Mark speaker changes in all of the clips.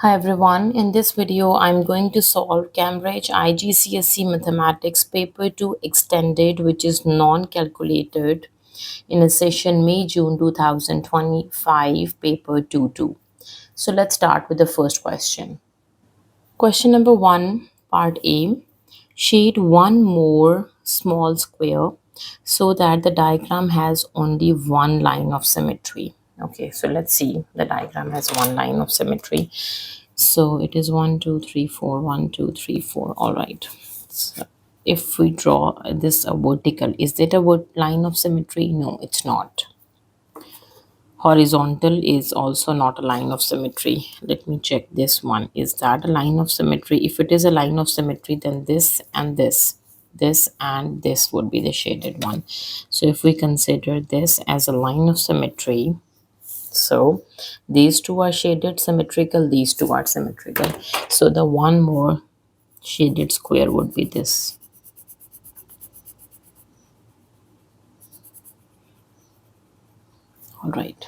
Speaker 1: Hi everyone, in this video I'm going to solve Cambridge IGCSE Mathematics Paper 2 Extended, which is non-calculated, in a session May-June 2025 Paper 2-2. So let's start with the first question. Question number 1, part A. Shade one more small square so that the diagram has only one line of symmetry. Okay, so let's see, the diagram has one line of symmetry. So it is 1 2 3 4 1 2 3 4. All right, so if we draw this a vertical, is that a line of symmetry? No, it's not. Horizontal is also not a line of symmetry. Let me check this one. Is that a line of symmetry? If it is a line of symmetry, then this and this and this would be the shaded one. So if we consider this as a line of symmetry, so these two are shaded symmetrical, these two are symmetrical. So the one more shaded square would be this. All right.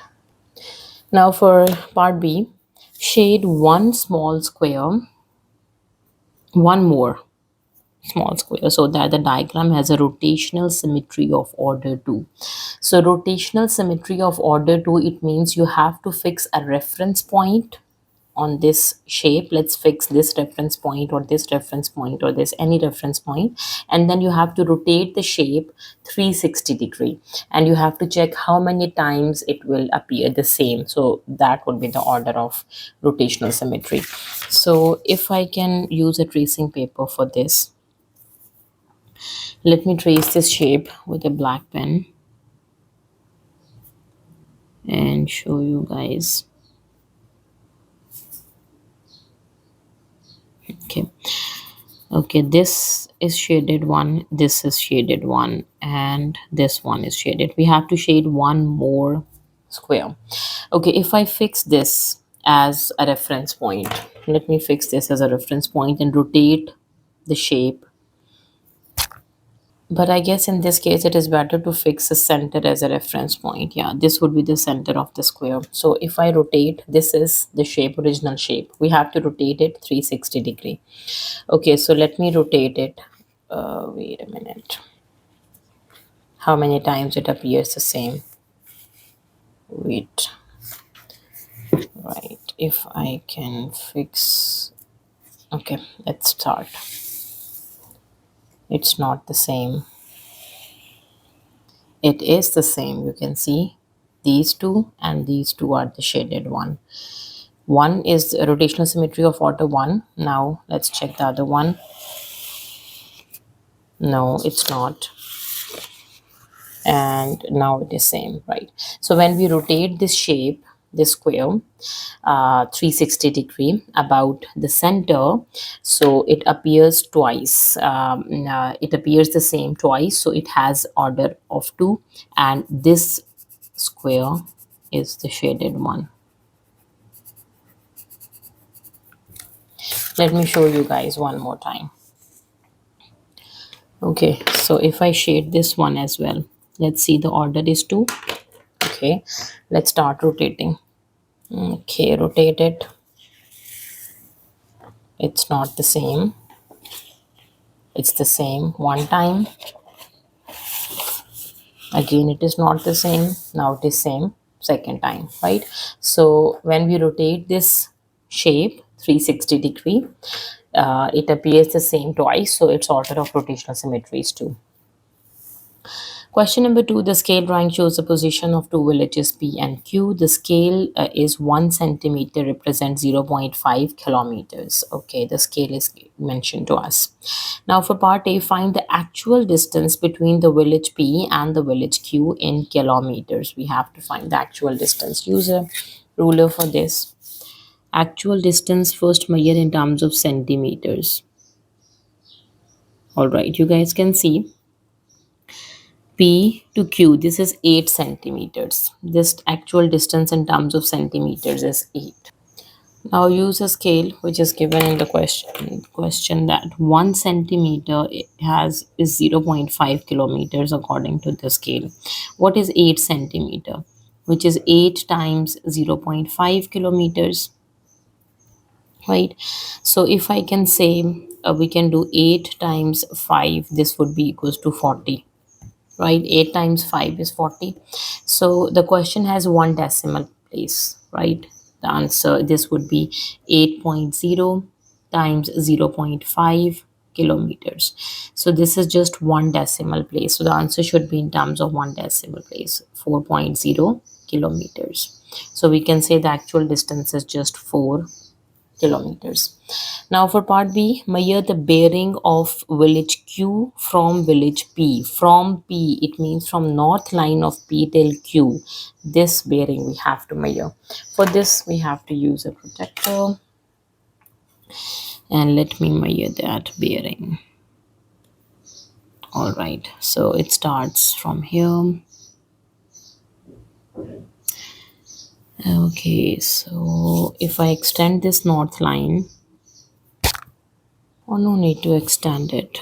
Speaker 1: Now for part B, shade one small square, one more small square, so that the diagram has a rotational symmetry of order 2. So rotational symmetry of order 2, it means you have to fix a reference point on this shape. Let's fix this reference point or this reference point or this any reference point, and then you have to rotate the shape 360-degree, and you have to check how many times it will appear the same. So that would be the order of rotational symmetry. So if I can use a tracing paper for this, let me trace this shape with a black pen and show you guys. Okay, this is shaded one, this is shaded one, and this one is shaded. We have to shade one more square. Okay, if I fix this as a reference point, let me fix this as a reference point and rotate the shape. But I guess in this case, it is better to fix the center as a reference point. Yeah, this would be the center of the square. So if I rotate, this is the shape, original shape. We have to rotate it 360-degree. Okay, so let me rotate it. Wait a minute. How many times it appears the same? Wait. Right. If I can fix. Okay, let's start. It's not the same. It is the same. You can see these two and these two are the shaded one. One is the rotational symmetry of order 1. Now let's check the other one. No, it's not. And now it is same, right? So when we rotate this shape, this square, 360-degree about the center, so it appears twice. It appears the same twice, so it has order of 2, and this square is the shaded one. Let me show you guys one more time. Okay, so if I shade this one as well, let's see, the order is 2. Okay, let's start rotating. Okay, rotate it. It's not the same. It's the same one time. Again, it is not the same. Now it is same second time, right? So when we rotate this shape 360-degree, it appears the same twice. So its order of rotational symmetry is 2. Question number 2, the scale drawing shows the position of two villages P and Q. The scale is 1 centimeter, represents 0.5 kilometers. Okay, the scale is mentioned to us. Now for part A, find the actual distance between the village P and the village Q in kilometers. We have to find the actual distance. Use a ruler for this. Actual distance first measure in terms of centimeters. All right, you guys can see P to Q, this is 8 centimeters. This actual distance in terms of centimeters is 8. Now use a scale which is given in the question that 1 centimeter is 0.5 kilometers according to the scale. What is 8 centimeter? Which is 8 times 0.5 kilometers. right? So if I can say we can do 8 times 5, this would be equals to 40, right? 8 times 5 is 40. So the question has one decimal place, right? The answer, this would be 8.0 times 0.5 kilometers. So this is just one decimal place. So the answer should be in terms of one decimal place, 4.0 kilometers. So we can say the actual distance is just 4 kilometers. Now for part B, measure the bearing of village Q from village P. From P, it means from north line of P till Q. This bearing we have to measure. For this, we have to use a protector. And let me measure that bearing. All right, so it starts from here. Okay, so if I extend this north line, oh, no need to extend it.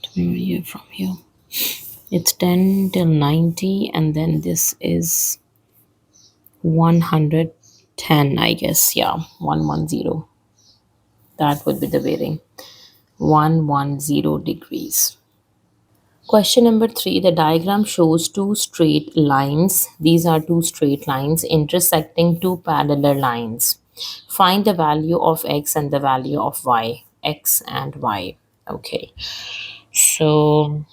Speaker 1: Let me measure from here. It's 10 till 90, and then this is 110, I guess. Yeah, 110. That would be the bearing. 110 degrees. Question number 3. The diagram shows two straight lines. These are two straight lines intersecting two parallel lines. Find the value of x and the value of y. X and y. Okay. So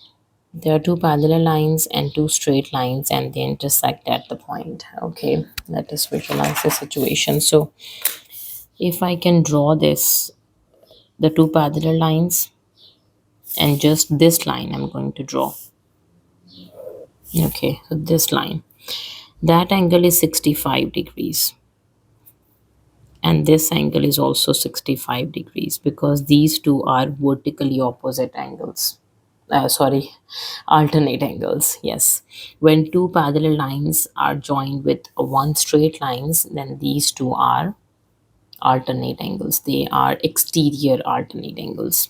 Speaker 1: there are two parallel lines and two straight lines, and they intersect at the point. Okay, let us visualize the situation. So if I can draw this, the two parallel lines, and just this line I'm going to draw. Okay, so this line, that angle is 65 degrees, and this angle is also 65 degrees, because these two are vertically opposite angles. Sorry, alternate angles. Yes, when two parallel lines are joined with one straight lines, then these two are alternate angles. They are exterior alternate angles.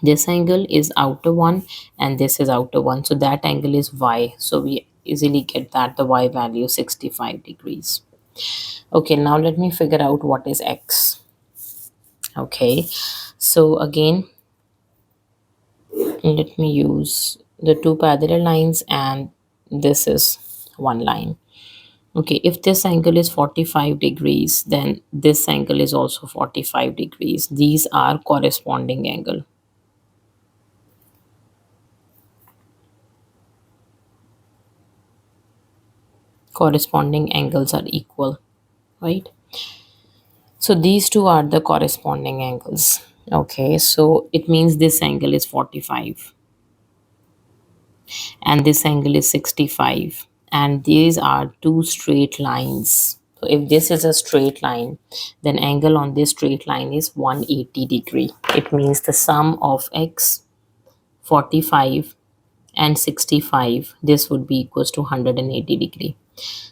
Speaker 1: This angle is outer one and this is outer one, so that angle is y. So we easily get that the y value is 65 degrees. Okay, now let me figure out what is x. Okay, so again, let me use the two parallel lines, and this is one line. Okay, if this angle is 45 degrees, then this angle is also 45 degrees. These are corresponding angle. Corresponding angles are equal, right? So these two are the corresponding angles. Okay, so it means this angle is 45 and this angle is 65, and these are two straight lines. So if this is a straight line, then angle on this straight line is 180 degree. It means the sum of x, 45 and 65, this would be equals to 180 degree.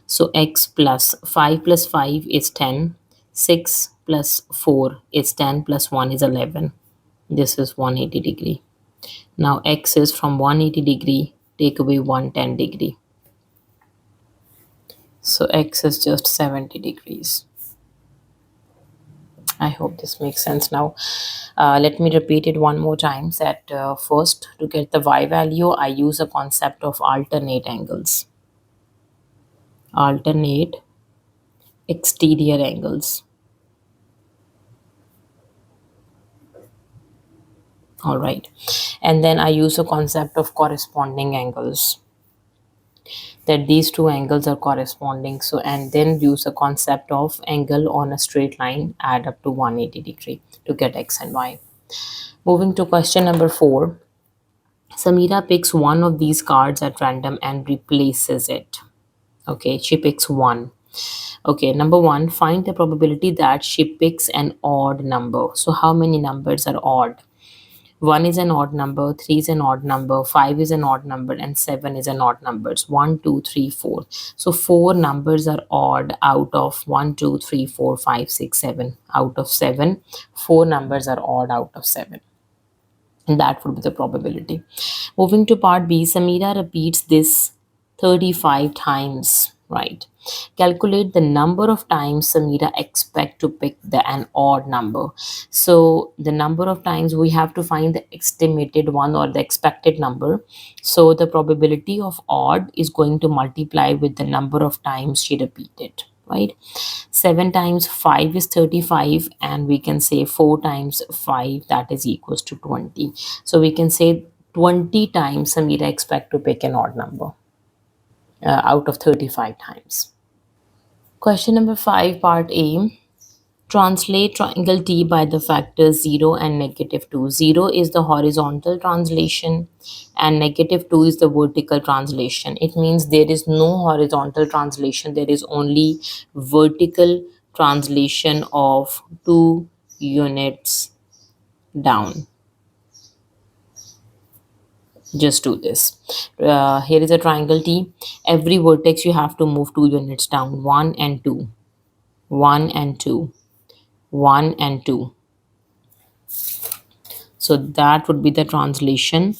Speaker 1: So x plus 5 plus 5 is 10, 6 plus 4 is 10, plus 1 is 11. This is 180 degree. Now x is from 180 degree, take away 110 degree. So x is just 70 degrees. I hope this makes sense now. Let me repeat it one more time. That first, to get the y value, I use a concept of alternate angles. Alternate exterior angles. All right. And then I use a concept of corresponding angles, that these two angles are corresponding. So, and then use a concept of angle on a straight line, add up to 180 degree to get x and y. Moving to question number 4. Samira picks one of these cards at random and replaces it. Okay, she picks one. Okay, number 1, find the probability that she picks an odd number. So how many numbers are odd? 1 is an odd number, 3 is an odd number, 5 is an odd number, and 7 is an odd number. 1, 2, 3, 4. So 4 numbers are odd out of 1, 2, 3, 4, 5, 6, 7. Out of 7, 4 numbers are odd out of 7. And that would be the probability. Moving to part B, Samira repeats this 35 times, right? Calculate the number of times Samira expect to pick an odd number. So the number of times we have to find the estimated one or the expected number. So the probability of odd is going to multiply with the number of times she repeated, right? 7 times 5 is 35, and we can say 4 times 5, that is equals to 20. So we can say 20 times Samira expect to pick an odd number out of 35 times. Question number 5, part A. Translate triangle T by the factors 0 and -2. 0 is the horizontal translation and -2 is the vertical translation. It means there is no horizontal translation, there is only vertical translation of 2 units down. Just do this. Here is a triangle T. Every vertex you have to move 2 units down, 1 and 2, 1 and 2, 1 and 2. So that would be the translation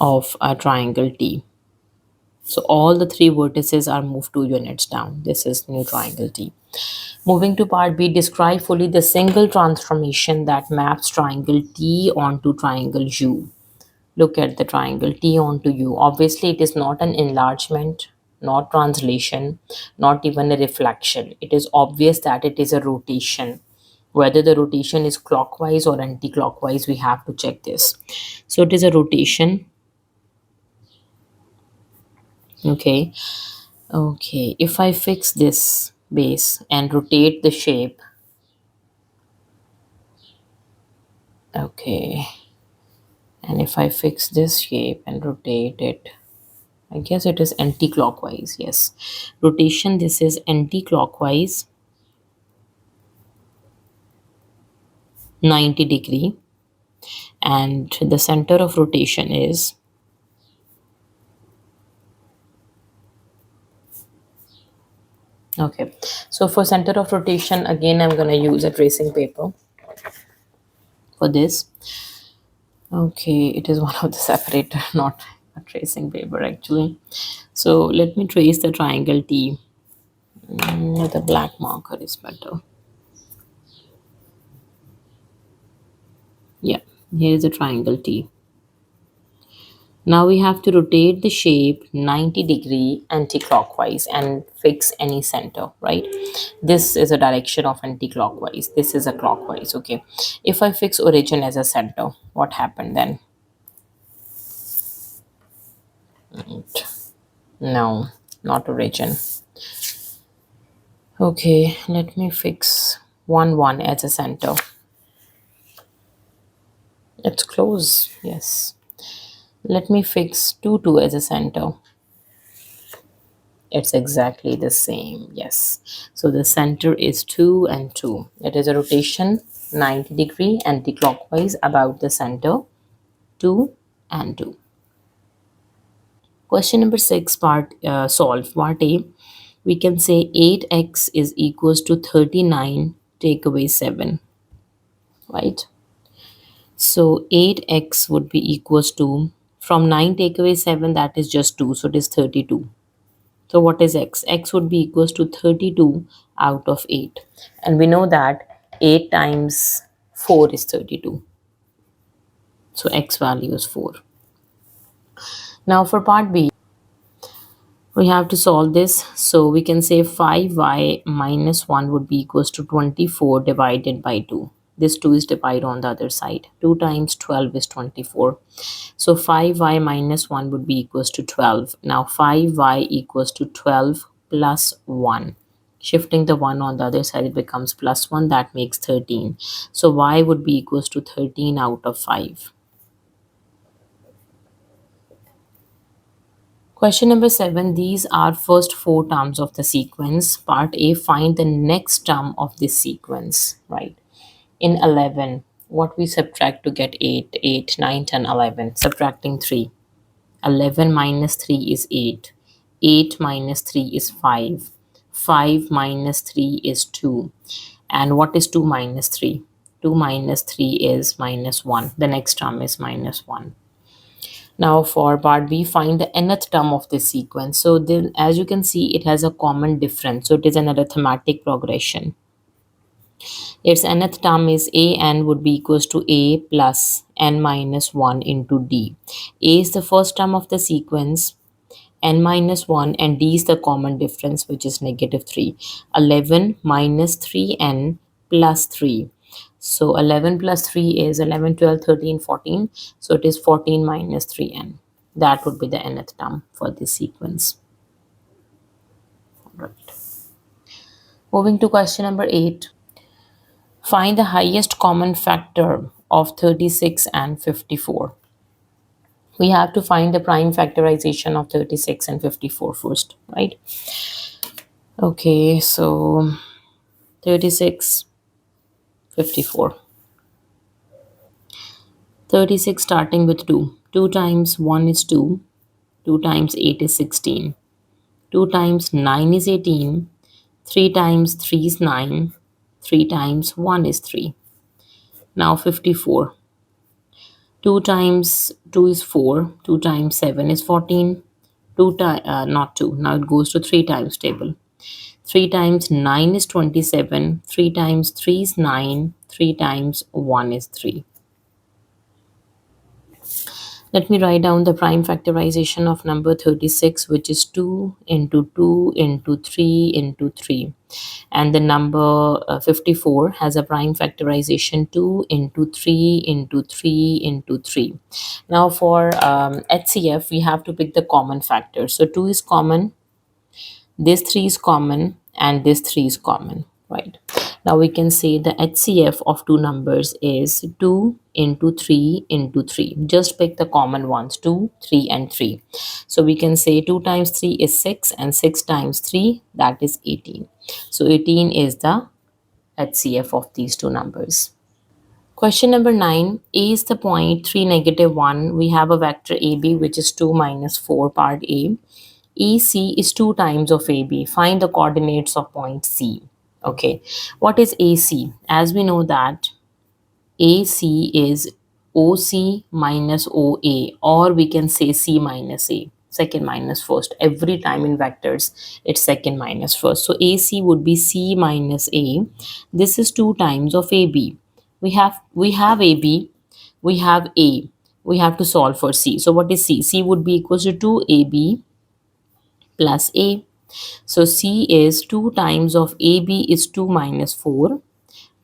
Speaker 1: of a triangle T. So all the 3 vertices are moved 2 units down. This is new triangle T. Moving to part B, describe fully the single transformation that maps triangle T onto triangle U. Look at the triangle T onto U. Obviously, it is not an enlargement, not translation, not even a reflection. It is obvious that it is a rotation. Whether the rotation is clockwise or anti-clockwise, we have to check this. So it is a rotation. Okay. Okay. If I fix this base and rotate the shape. Okay. And if I fix this shape and rotate it, I guess it is anti-clockwise. Yes. Rotation, this is anti-clockwise, 90-degree. And the center of rotation is okay. So for center of rotation, again, I'm going to use a tracing paper for this. Okay, it is one of the separator, not a tracing paper actually. So let me trace the triangle T. The black marker is better. Yeah, here is a triangle T. Now we have to rotate the shape 90-degree anti-clockwise and fix any center, right? This is a direction of anti-clockwise. This is a clockwise, okay? If I fix origin as a center, what happened then? No, not origin. Okay, let me fix 1, 1 as a center. It's close, yes. Let me fix 2, 2 as a center. It's exactly the same, yes. So the center is 2 and 2. It is a rotation 90-degree anti-clockwise about the center, 2 and 2. Question number 6, part solve. Part A, we can say 8x is equals to 39 take away 7, right? So 8x would be equals to, from 9 take away 7, that is just 2, so it is 32. So what is x? X would be equals to 32 out of 8. And we know that 8 times 4 is 32. So x value is 4. Now for part B, we have to solve this. So we can say 5y minus 1 would be equals to 24 divided by 2. This 2 is divided on the other side. 2 times 12 is 24. So 5y minus 1 would be equals to 12. Now 5y equals to 12 plus 1. Shifting the 1 on the other side, it becomes plus 1. That makes 13. So y would be equals to 13 out of 5. Question number 7. These are first 4 terms of the sequence. Part A, find the next term of this sequence, right? In 11, what we subtract to get 8, 8, 9, 10, 11, subtracting 3. 11 minus 3 is 8. 8 minus 3 is 5. 5 minus 3 is 2. And what is 2 minus 3? 2 minus 3 is minus 1. The next term is minus 1. Now for part B, find the nth term of this sequence. So then, as you can see, it has a common difference. So it is an arithmetic progression. Its nth term is a n would be equals to a plus n minus 1 into d. A is the first term of the sequence, n minus 1, and d is the common difference, which is negative 3. 11 minus 3n plus 3. So 11 plus 3 is 11, 12, 13, 14. So it is 14 minus 3n. That would be the nth term for this sequence. Right. Moving to question number 8. Find the highest common factor of 36 and 54. We have to find the prime factorization of 36 and 54 first, right? Okay, so 36, 54. 36 starting with 2. 2 times 1 is 2. 2 times 8 is 16. 2 times 9 is 18. 3 times 3 is 9. 3 times 1 is 3. Now 54. 2 times 2 is 4. 2 times 7 is 14. 2 times, not 2. Now it goes to 3 times table. 3 times 9 is 27. 3 times 3 is 9. 3 times 1 is 3. Let me write down the prime factorization of number 36, which is 2 into 2 into 3 into 3. And the number 54 has a prime factorization 2 into 3 into 3 into 3. Now for HCF, we have to pick the common factor. So 2 is common, this 3 is common, and this 3 is common, right? Now we can say the HCF of two numbers is 2 into 3 into 3. Just pick the common ones, 2, 3, and 3. So we can say 2 times 3 is 6, and 6 times 3, that is 18. So 18 is the HCF of these two numbers. Question number 9. A is the point, 3, negative 1. We have a vector AB, which is 2 minus 4, part A. EC is 2 times of AB. Find the coordinates of point C. Okay, what is AC? As we know that AC is OC minus OA, or we can say C minus A, second minus first. Every time in vectors, it's second minus first. So AC would be C minus A. This is 2 times of AB. We have AB, we have A. We have to solve for C. So what is C? C would be equals to 2AB plus A. So C is 2 times of AB is 2 minus 4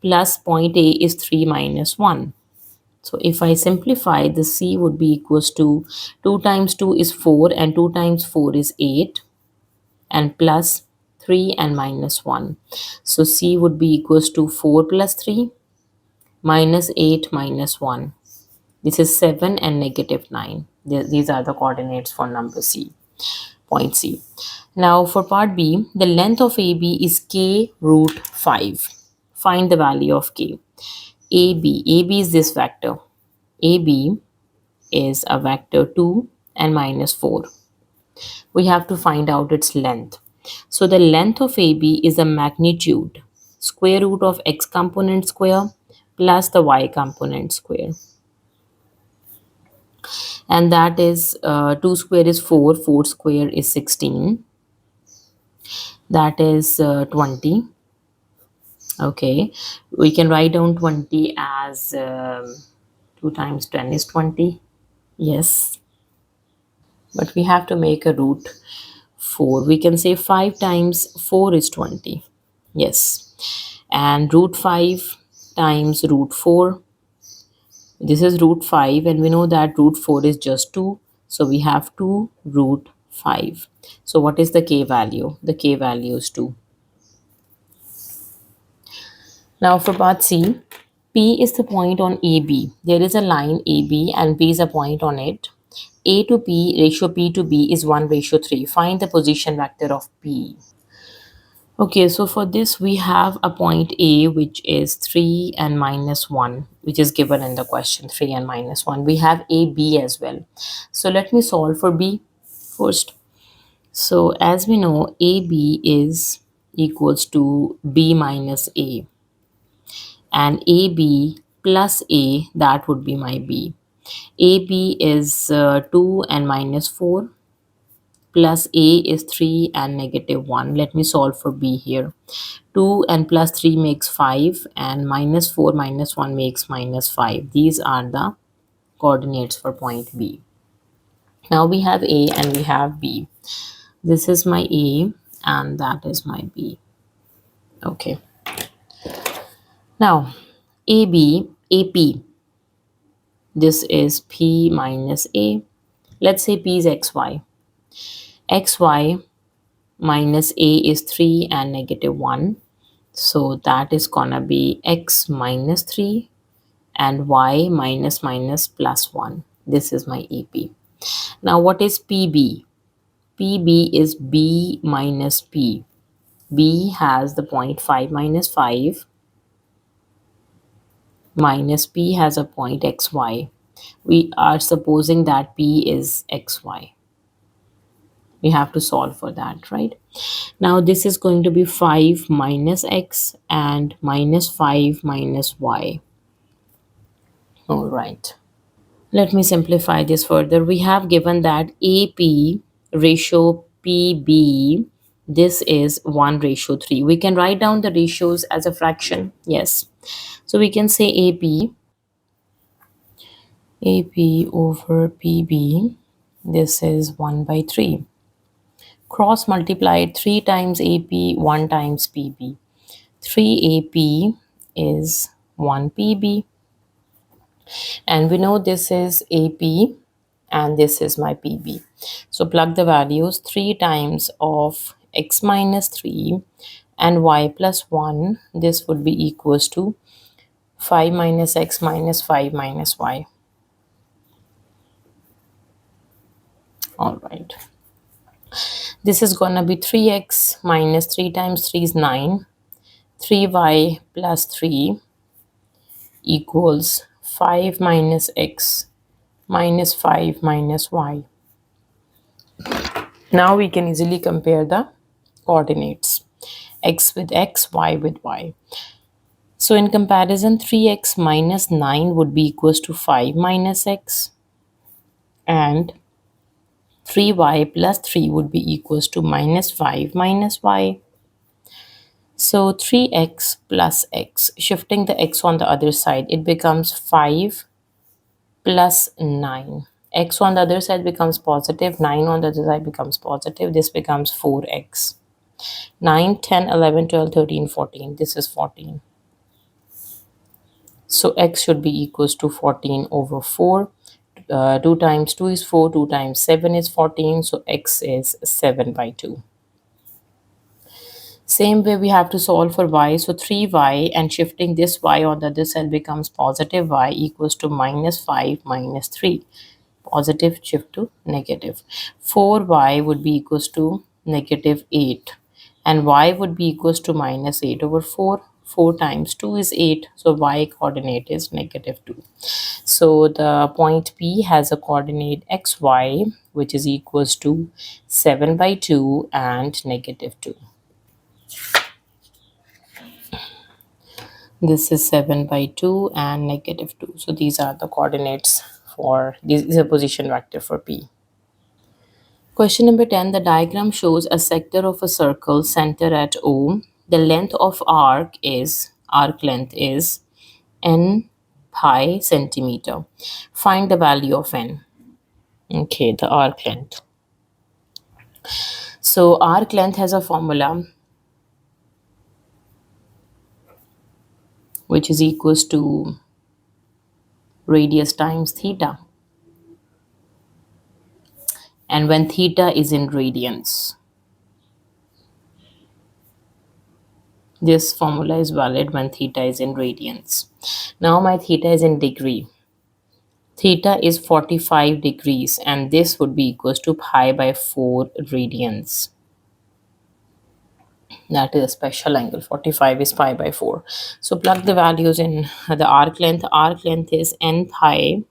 Speaker 1: plus point A is 3 minus 1. So if I simplify, the C would be equals to 2 times 2 is 4 and 2 times 4 is 8 and plus 3 and minus 1. So C would be equals to 4 plus 3 minus 8 minus 1. This is 7 and negative 9. These are the coordinates for number C, point C. Now for part B, the length of AB is k root 5. Find the value of k. AB is this vector. AB is a vector 2 and minus 4. We have to find out its length. So the length of AB is the magnitude, square root of x component square plus the y component square. And that is 2 square is 4, 4 square is 16. That is 20. Okay, we can write down 20 as 2 times 10 is 20. Yes, but we have to make a root 4. We can say 5 times 4 is 20. Yes, and root 5 times root 4. This is root 5, and we know that root 4 is just 2. So we have 2 root 5. So what is the k value? The k value is 2. Now for part C, P is the point on AB. There is a line AB and P is a point on it. A to P, ratio P to B is 1:3. Find the position vector of P. Okay, so for this we have a point A, which is 3 and minus 1, which is given in the question, 3 and minus 1. We have AB as well. So let me solve for B first. So as we know, AB is equals to B minus A. And AB plus A, that would be my B. AB is 2 and minus 4, plus A is 3 and negative 1. Let me solve for B here. 2 and plus 3 makes 5, and minus 4 minus 1 makes minus 5. These are the coordinates for point B. Now we have A and we have B. This is my A and that is my B. Okay. Now AB, AP. This is P minus A. Let's say P is XY. XY minus A is 3 and negative 1. So that is gonna be X minus 3 and Y minus minus plus 1. This is my AP. Now what is PB? PB is B minus P. B has the point 5 minus 5, minus P has a point XY. We are supposing that P is XY. We have to solve for that, right? Now this is going to be 5 minus X and minus 5 minus Y. All right. Let me simplify this further. We have given that AP ratio PB, this is 1 ratio 3. We can write down the ratios as a fraction. Yes. So we can say AP over PB, this is 1 by 3. Cross multiplied 3 times AP, 1 times PB. 3AP is 1 PB. And we know this is AP and this is my PB. So plug the values. 3 times of X minus 3 and Y plus 1. This would be equals to 5 minus X minus 5 minus Y. All right. This is gonna be 3X minus 3 times 3 is 9. 3Y plus 3 equals 5 minus X minus 5 minus Y. Now we can easily compare the coordinates. X with X, Y with Y. So in comparison, 3X minus 9 would be equals to 5 minus X, and 3Y plus 3 would be equals to minus 5 minus Y. So 3X plus X, shifting the X on the other side, it becomes 5 plus 9. X on the other side becomes positive, 9 on the other side becomes positive. This becomes 4X. 9, 10, 11, 12, 13, 14. This is 14. So X should be equals to 14 over 4. 2 times 2 is 4, 2 times 7 is 14, so X is 7 by 2. Same way we have to solve for Y, so 3Y, and shifting this Y on the other side becomes positive Y equals to minus 5 minus 3. Positive shift to negative. 4Y would be equals to negative 8, and Y would be equals to minus 8 over 4. 4 times 2 is 8, so Y coordinate is negative 2. So the point P has a coordinate XY, which is equals to 7 by 2 and negative 2. This is 7 by 2 and negative 2. So these are the coordinates for, this is a position vector for P. Question number 10, the diagram shows a sector of a circle center at O. The length of arc length is n pi centimeter. Find the value of n. Okay, the arc length. So arc length has a formula which is equals to radius times theta. And when theta is in radians, this formula is valid when theta is in radians. Now my theta is in degree. Theta is 45 degrees, and this would be equals to pi by 4 radians. That is a special angle. 45 is pi by 4. So plug the values in. The arc length. Arc length is n pi.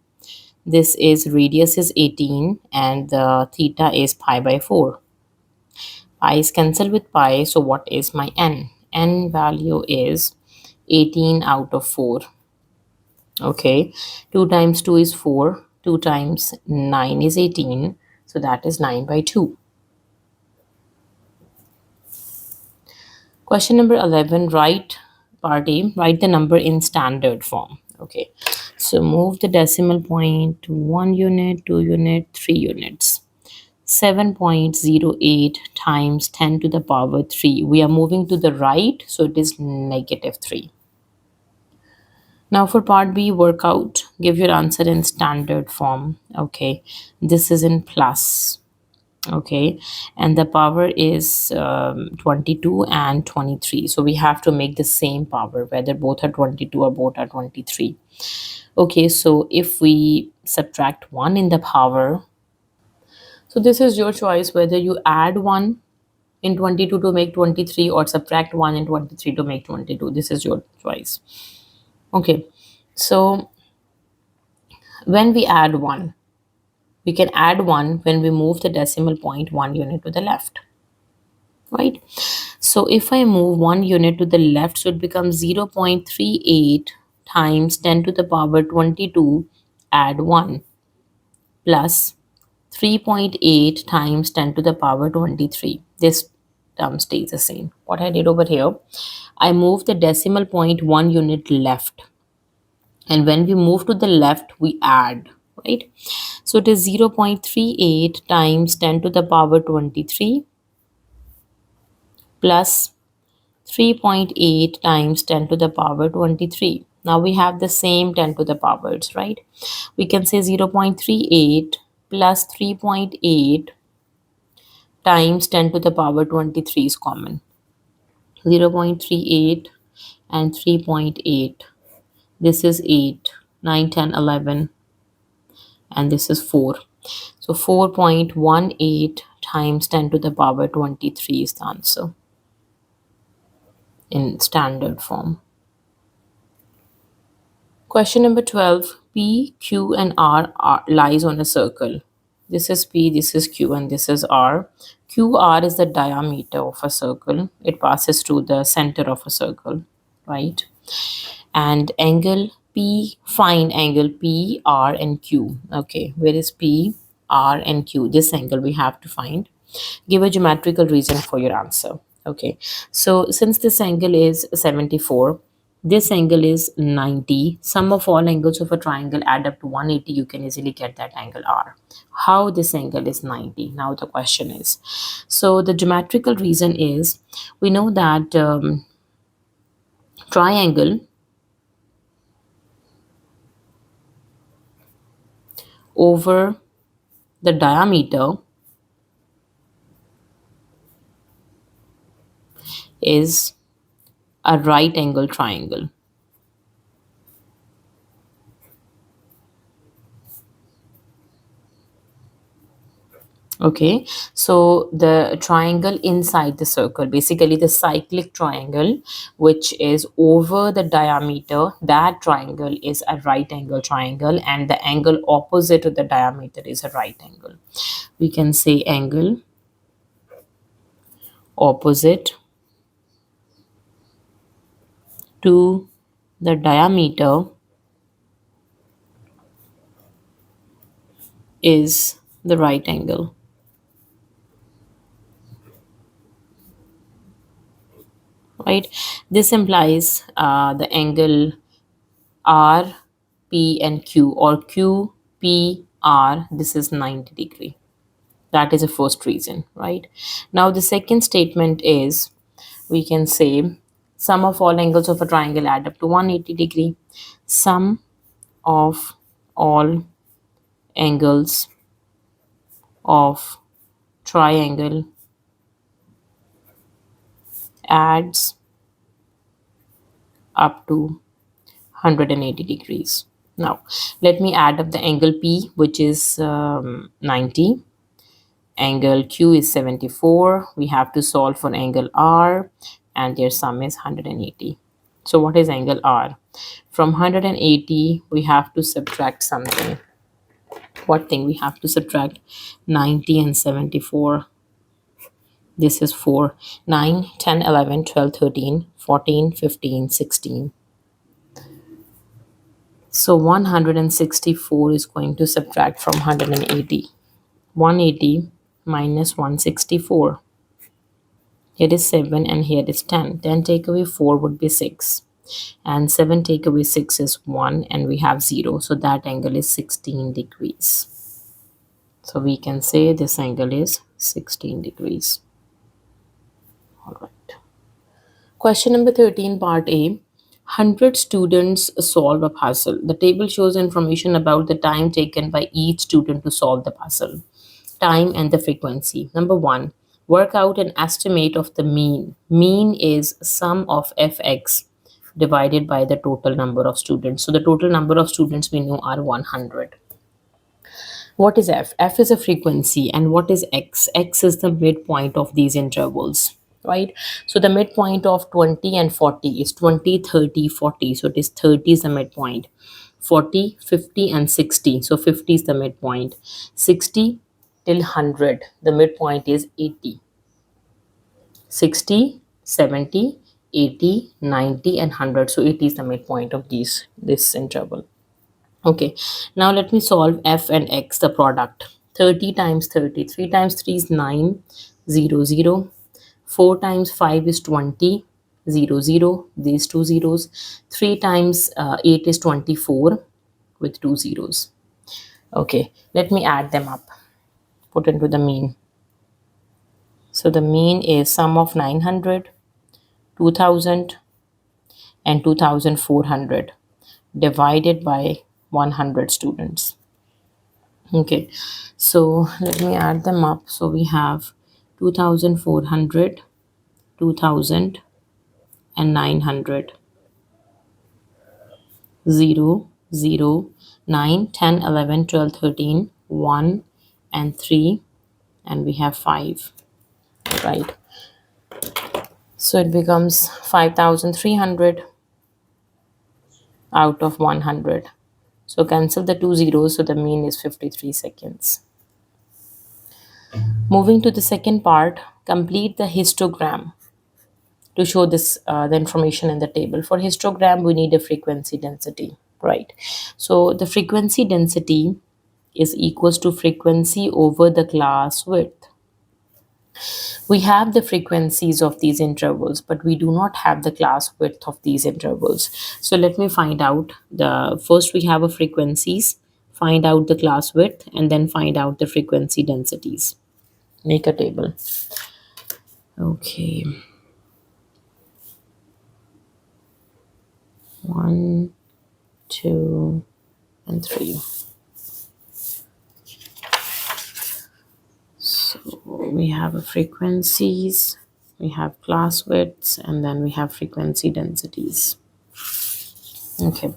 Speaker 1: This is radius is 18, and the theta is pi by 4. Pi is cancelled with pi, so what is my n? N value is 18 out of 4. Okay, 2 times 2 is 4. 2 times 9 is 18. So that is 9 by 2. Question number 11, write the number in standard form. Okay, so move the decimal point to 1 unit, 2 unit, 3 units. 7.08 times 10 to the power 3. We are moving to the right, so it is negative 3. Now for part B, work out. Give your answer in standard form. Okay, this is in plus. Okay, and the power is 22 and 23. So we have to make the same power, whether both are 22 or both are 23. Okay, so if we subtract 1 in the power, so this is your choice whether you add 1 in 22 to make 23 or subtract 1 in 23 to make 22. This is your choice. Okay, so when we add 1, we can add 1 when we move the decimal point 1 unit to the left, right? So if I move 1 unit to the left, so it becomes 0.38 times 10 to the power 22, add 1, plus 3.8 times 10 to the power 23. This term stays the same. What I did over here, I moved the decimal point 1 unit left. And when we move to the left, we add, right? So it is 0.38 times 10 to the power 23 plus 3.8 times 10 to the power 23. Now we have the same 10 to the powers, right? We can say 0.38 plus 3.8 times 10 to the power 23 is common. 0.38 and 3.8. This is 8, 9, 10, 11, and this is 4. So 4.18 times 10 to the power 23 is the answer in standard form. Question number 12. P, Q, and R lies on a circle. This is P, this is Q, and this is R. QR is the diameter of a circle. It passes through the center of a circle, right? And angle P, find angle P, R, and Q. Okay, where is P, R, and Q? This angle we have to find. Give a geometrical reason for your answer. Okay, so since this angle is 74, this angle is 90. Sum of all angles of a triangle add up to 180. You can easily get that angle R. How this angle is 90? Now the question is, so the geometrical reason is, we know that triangle over the diameter is a right angle triangle. Okay, so the triangle inside the circle, basically the cyclic triangle, which is over the diameter, that triangle is a right angle triangle, and the angle opposite to the diameter is a right angle. We can say angle opposite to the diameter is the right angle. Right, this implies the angle R, P, and Q, or Q, P, R, this is 90 degree. That is the first reason, right? Now the second statement is, we can say sum of all angles of a triangle add up to 180 degree. Sum of all angles of triangle adds up to 180 degrees. Now let me add up the angle P, which is 90. Angle Q is 74. We have to solve for angle R, and their sum is 180. So what is angle R? From 180, we have to subtract something. What thing we have to subtract? 90 and 74. This is 4. 9, 10, 11, 12, 13, 14, 15, 16. So 164 is going to subtract from 180. 180 minus 164. Here is 7 and here is 10. 10 take away 4 would be 6. And 7 take away 6 is 1 and we have 0. So that angle is 16 degrees. So we can say this angle is 16 degrees. All right. Question number 13, part A. 100 students solve a puzzle. The table shows information about the time taken by each student to solve the puzzle, time and the frequency. Number 1, work out an estimate of the mean. Mean is sum of fx divided by the total number of students. So the total number of students we know are 100. What is f? F is a frequency. And what is x? X is the midpoint of these intervals, right? So the midpoint of 20 and 40 is 20, 30, 40. So it is 30 is the midpoint. 40, 50 and 60. So 50 is the midpoint. 60 till 100. The midpoint is 80. 60, 70, 80, 90 and 100. So 80 is the midpoint of this interval. Okay, now let me solve f and x, the product. 30 times 30, 3 times 3 is 9, 0, 0. 4 times 5 is 20, 0, 0, these two zeros. 3 times 8 is 24 with two zeros. Okay, let me add them up, put into the mean. So the mean is sum of 900, 2000 and 2400 divided by 100 students. Okay, so let me add them up. So we have 2400, 2000 and 900. 0, 0, 9, 10, 11, 12, 13, 1 and 3 and we have 5, right? So it becomes 5300 out of 100. So cancel the two zeros, so the mean is 53 seconds. Moving to the second part, complete the histogram to show this the information in the table. For histogram, we need a frequency density, right? So the frequency density is equals to frequency over the class width. We have the frequencies of these intervals, but we do not have the class width of these intervals. So let me find out the first we have a frequencies, find out the class width, and then find out the frequency densities. Make a table. Okay. 1, 2, and 3. So we have a frequencies, we have class widths, and then we have frequency densities. Okay,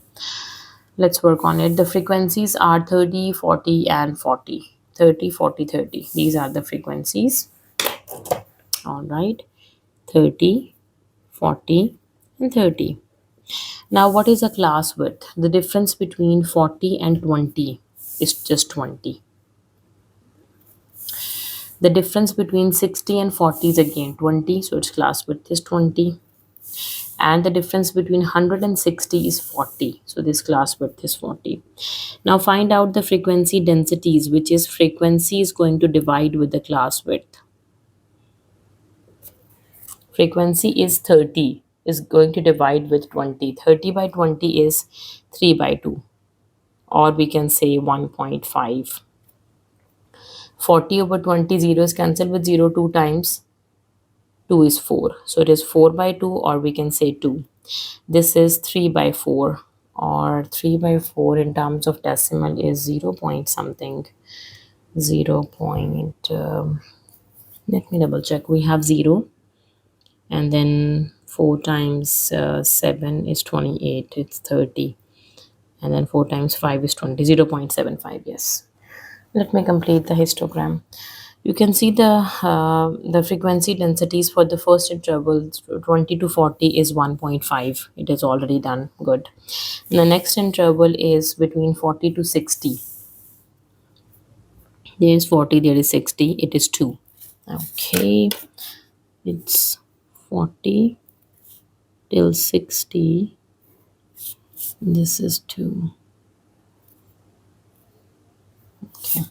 Speaker 1: let's work on it. The frequencies are 30, 40, and 40. 30, 40, 30. These are the frequencies. All right, 30, 40, and 30. Now, what is a class width? The difference between 40 and 20 is just 20. The difference between 60 and 40 is again 20, so its class width is 20. And the difference between 100 and 60 is 40, so this class width is 40. Now find out the frequency densities, which is frequency is going to divide with the class width. Frequency is 30, is going to divide with 20. 30 by 20 is 3 by 2, or we can say 1.5. 40 over 20, zeros cancel with 0 2 times. 2 is 4. So it is 4 by 2, or we can say 2. This is 3 by 4, or 3 by 4 in terms of decimal is 0 point something. 0 point, let me double check. We have 0, and then 4 times 7 is 28, it's 30. And then 4 times 5 is 20, 0 0.75, yes. Let me complete the histogram. You can see the frequency densities for the first interval 20 to 40 is 1.5. It is already done. Good. And the next interval is between 40 to 60. There is 40, there is 60. It is 2. Okay. It's 40 till 60. This is 2. Okay.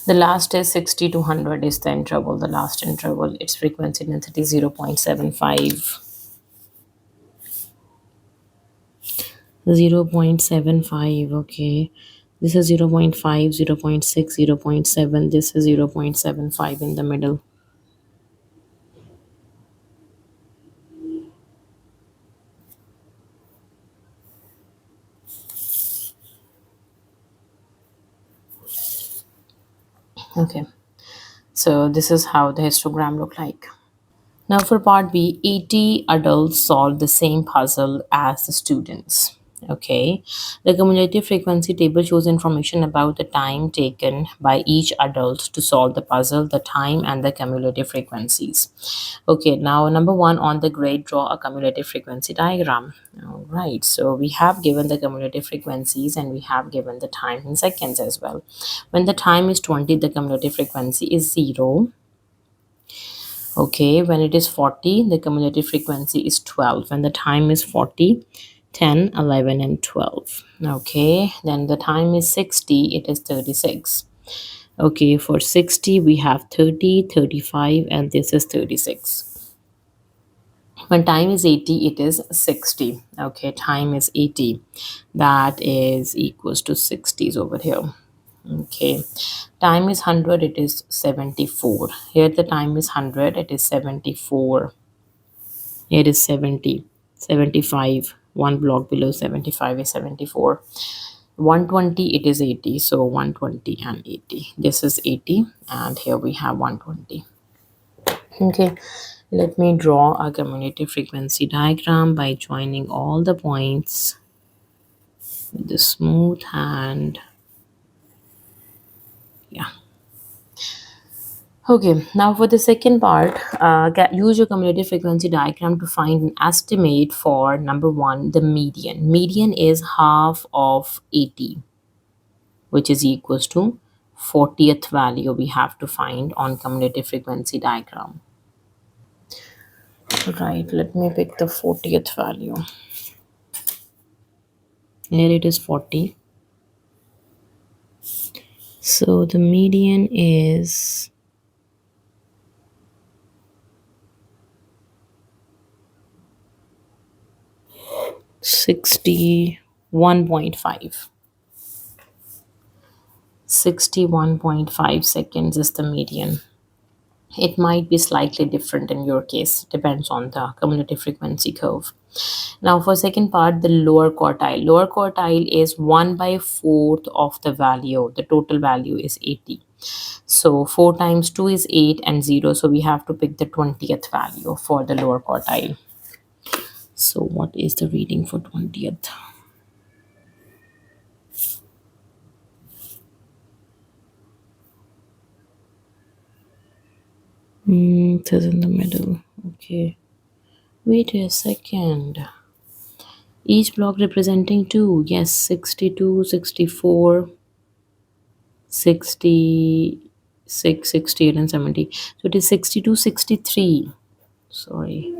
Speaker 1: The last is 60 to 100 is the interval, the last interval. Its frequency density is 0.75. 0.75, okay. This is 0.5, 0.6, 0.7. This is 0.75 in the middle. Okay. So this is how the histogram look like. Now for part B, 80 adults solved the same puzzle as the students. Okay. The cumulative frequency table shows information about the time taken by each adult to solve the puzzle, the time and the cumulative frequencies. Okay, now number one on the grade, draw a cumulative frequency diagram. All right, so we have given the cumulative frequencies and we have given the time in seconds as well. When the time is 20, the cumulative frequency is 0. Okay, when it is 40, the cumulative frequency is 12. When the time is 40, 10, 11, and 12. Okay, then the time is 60, it is 36. Okay, for 60, we have 30, 35, and this is 36. When time is 80, it is 60. Okay, time is 80. That is equals to 60s over here. Okay, time is 100, it is 74. Here the time is 100, it is 74. Here is 70, 75. One block below 75 is 74. 120, it is 80. So 120 and 80. This is 80 and here we have 120. Okay, let me draw a cumulative frequency diagram by joining all the points with the smooth hand. Yeah. Okay, now for the second part, use your cumulative frequency diagram to find an estimate for number one, the median. Median is half of 80, which is equals to 40th value we have to find on cumulative frequency diagram. Right, let me pick the 40th value. Here it is 40. So the median is 61.5. 61.5 seconds is the median. It might be slightly different in your case, depends on the cumulative frequency curve. Now for second part, the lower quartile. Lower quartile is 1 by 4th of the value. The total value is 80. So 4 times 2 is 8 and 0. So we have to pick the 20th value for the lower quartile. So what is the reading for 20th? It is in the middle. Okay. Wait a second. Each block representing 2. Yes, 62, 64, 66, 68, and 70. So it is 62, 63. Sorry.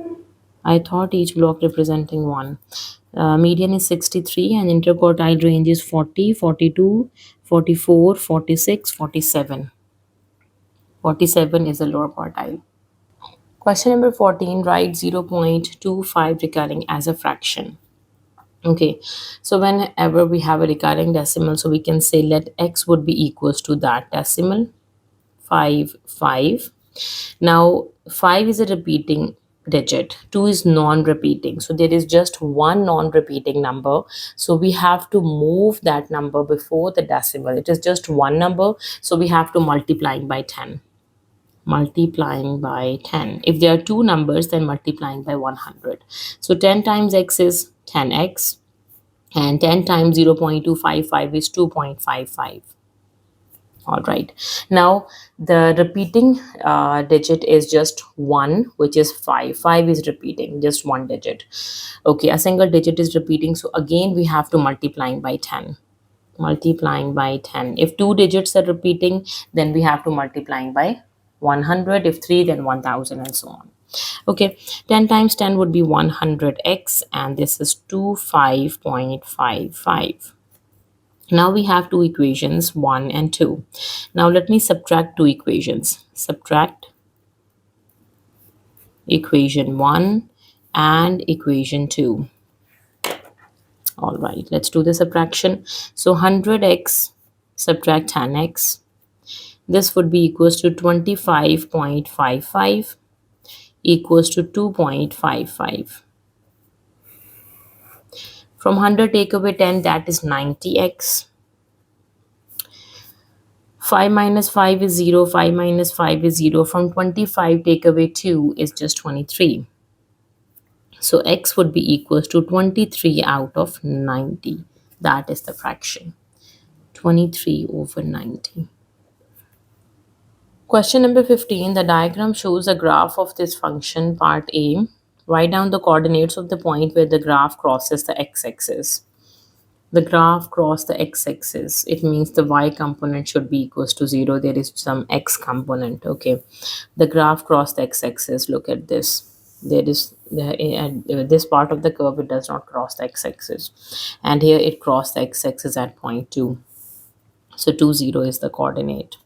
Speaker 1: I thought each block representing 1. Median is 63 and interquartile range is 40, 42, 44, 46, 47. 47 is the lower quartile. Question number 14, write 0.25 recurring as a fraction. Okay, so whenever we have a recurring decimal, so we can say let x would be equals to that decimal, 5, 5. Now, 5 is a repeating digit, 2 is non-repeating. So there is just one non-repeating number. So we have to move that number before the decimal. It is just one number. So we have to multiplying by 10. Multiplying by 10. If there are two numbers, then multiplying by 100. So 10 times x is 10x. And 10 times 0.255 is 2.55. All right, now the repeating digit is just 1, which is 5. 5 is repeating, just one digit. Okay, a single digit is repeating, so again we have to multiplying by 10. Multiplying by 10. If two digits are repeating, then we have to multiplying by 100. If three, then 1000 and so on. Okay, 10 times 10 would be 100x and this is 25.55. Now we have two equations, 1 and 2. Now let me subtract two equations. Subtract equation 1 and equation 2. All right, let's do the subtraction. So 100x subtract 10x. This would be equals to 25.55 equals to 2.55. From 100 take away 10, that is 90x. 5 minus 5 is 0. 5 minus 5 is 0. From 25 take away 2 is just 23. So x would be equals to 23 out of 90. That is the fraction. 23 over 90. Question number 15. The diagram shows a graph of this function, part A. Write down the coordinates of the point where the graph crosses the x-axis. The graph cross the x-axis. It means the y component should be equals to 0. There is some x component. Okay. The graph cross the x-axis. Look at this. There is this part of the curve, it does not cross the x-axis. And here it crossed the x-axis at point 2. So 2, 0 is the coordinate.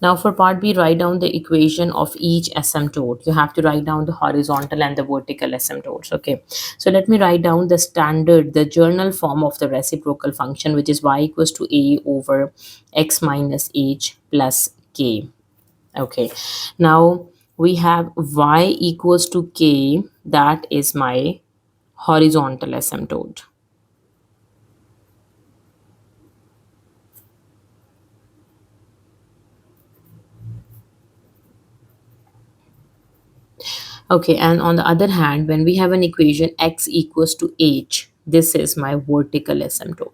Speaker 1: Now for part B, write down the equation of each asymptote. You have to write down the horizontal and the vertical asymptotes. Okay. So let me write down the standard, the journal form of the reciprocal function, which is y equals to a over x minus h plus k. Okay. Now we have y equals to k. That is my horizontal asymptote. Okay, and on the other hand, when we have an equation x equals to h, this is my vertical asymptote.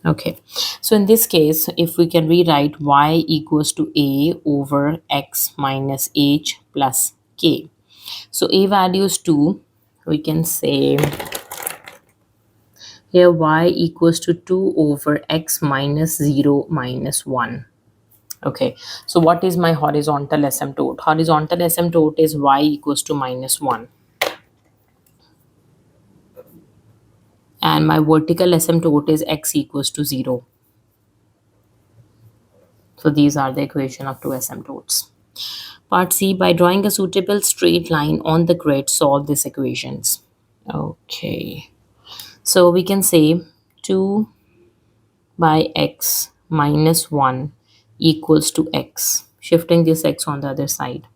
Speaker 1: Okay, so in this case, if we can rewrite y equals to a over x minus h plus k. So a value is 2. We can say here y equals to 2 over x minus 0 minus 1. Okay, so what is my horizontal asymptote? Horizontal asymptote is y equals to minus 1. And my vertical asymptote is x equals to 0. So these are the equation of two asymptotes. Part C, by drawing a suitable straight line on the grid, solve these equations. Okay, so we can say 2 by x minus 1 equals to x. Shifting this x on the other side.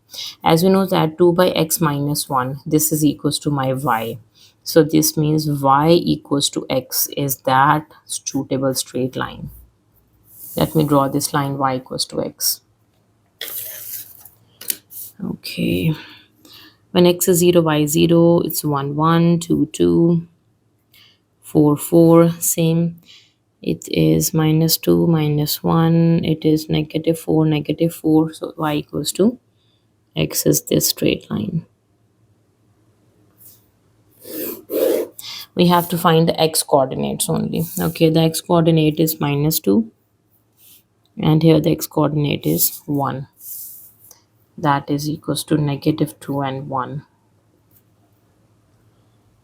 Speaker 1: As we know that 2 by x minus 1, this is equals to my y. So this means y equals to x is that suitable straight line. Let me draw this line y equals to x. Okay. When x is 0, y is 0, it's 1, 1, 2, 2, 4, 4, same. It is minus 2, minus 1, it is negative 4, negative 4. So y equals to x is this straight line. We have to find the x coordinates only. Okay, the x coordinate is minus 2. And here the x coordinate is 1. That is equals to negative 2 and 1.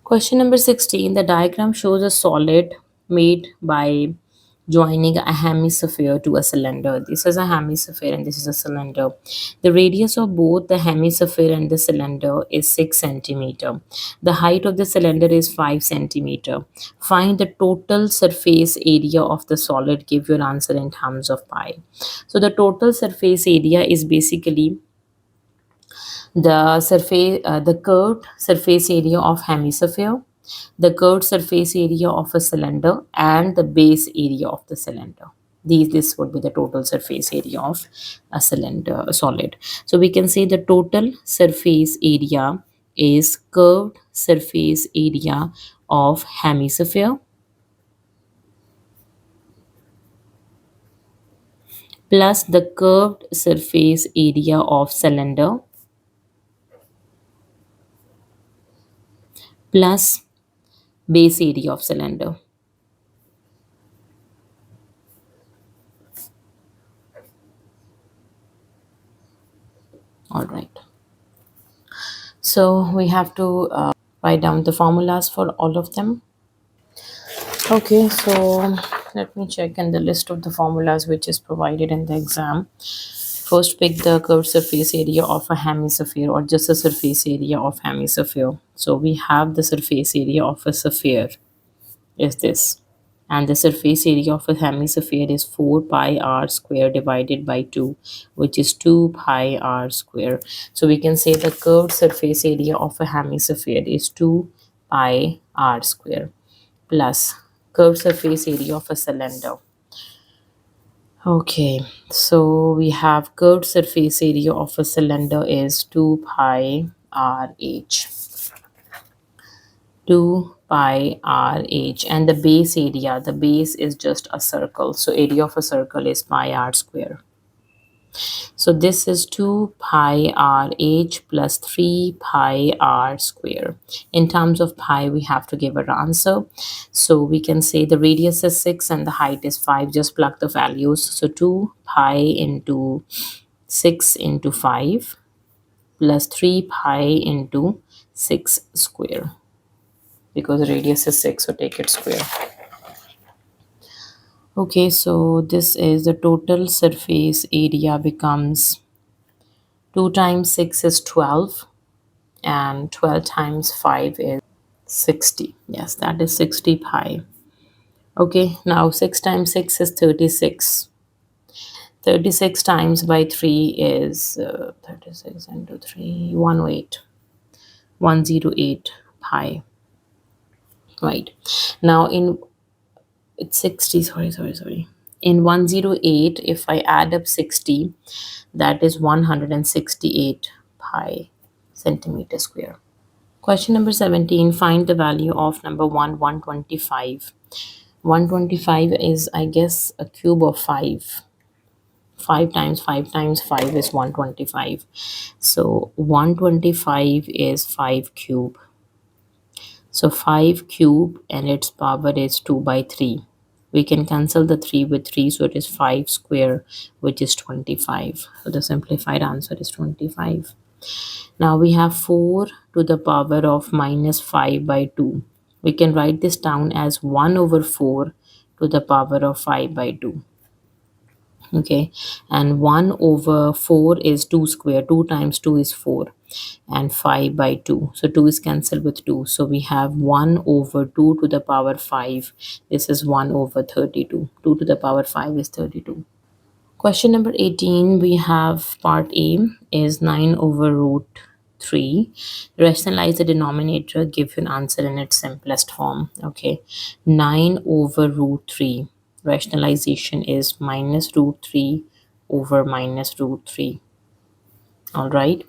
Speaker 1: Question number 16. The diagram shows a solid made by joining a hemisphere to a cylinder. This is a hemisphere and this is a cylinder. The radius of both the hemisphere and the cylinder is 6 centimeter. The height of the cylinder is 5 centimeter. Find the total surface area of the solid. Give your answer in terms of pi. So the total surface area is basically the curved surface area of hemisphere, the curved surface area of a cylinder, and the base area of the cylinder. This would be the total surface area of a cylinder, a solid. So we can say the total surface area is curved surface area of hemisphere plus the curved surface area of cylinder plus base area of cylinder. All right. So we have to write down the formulas for all of them. Okay, so let me check in the list of the formulas which is provided in the exam. First, pick the curved surface area of a hemisphere or just the surface area of hemisphere. So we have the surface area of a sphere is this, and the surface area of a hemisphere is 4 pi r square divided by 2, which is 2 pi r square. So we can say the curved surface area of a hemisphere is 2 pi r square plus curved surface area of a cylinder. Okay, so we have curved surface area of a cylinder is 2 pi r h. 2 pi r h, and the base is just a circle, so area of a circle is pi r square. So this is 2 pi r h plus 3 pi r square. In terms of pi, we have to give an answer. So we can say the radius is 6 and the height is 5. Just plug the values. So 2 pi into 6 into 5 plus 3 pi into 6 square. Because radius is 6, so take it square. Okay, so this is the total surface area becomes 2 times 6 is 12 and 12 times 5 is 60. Yes, that is 60 pi. Okay, now 6 times 6 is 36. 36 times by 3 is 36 into 3, 108. 108 pi. Right. Now in it's 60, sorry. In 108, if I add up 60, that is 168 pi centimeter square. Question number 17, find the value of number 125. 125 is, I guess, a cube of 5. 5 times 5 times 5 is 125. So 125 is 5 cube. So 5 cube and its power is 2 by 3. We can cancel the 3 with 3, so it is 5 square, which is 25. So the simplified answer is 25. Now we have 4 to the power of minus 5 by 2. We can write this down as 1 over 4 to the power of 5 by 2. Okay, and 1 over 4 is 2 square. 2 times 2 is 4 and 5 by 2, so 2 is cancelled with 2, so we have 1 over 2 to the power 5. This is 1 over 32. 2 to the power 5 is 32. Question number 18, we have part A is 9 over root 3. Rationalize the denominator, give you an answer in its simplest form. Okay, 9 over root 3. Rationalization is minus root 3 over minus root 3. All right.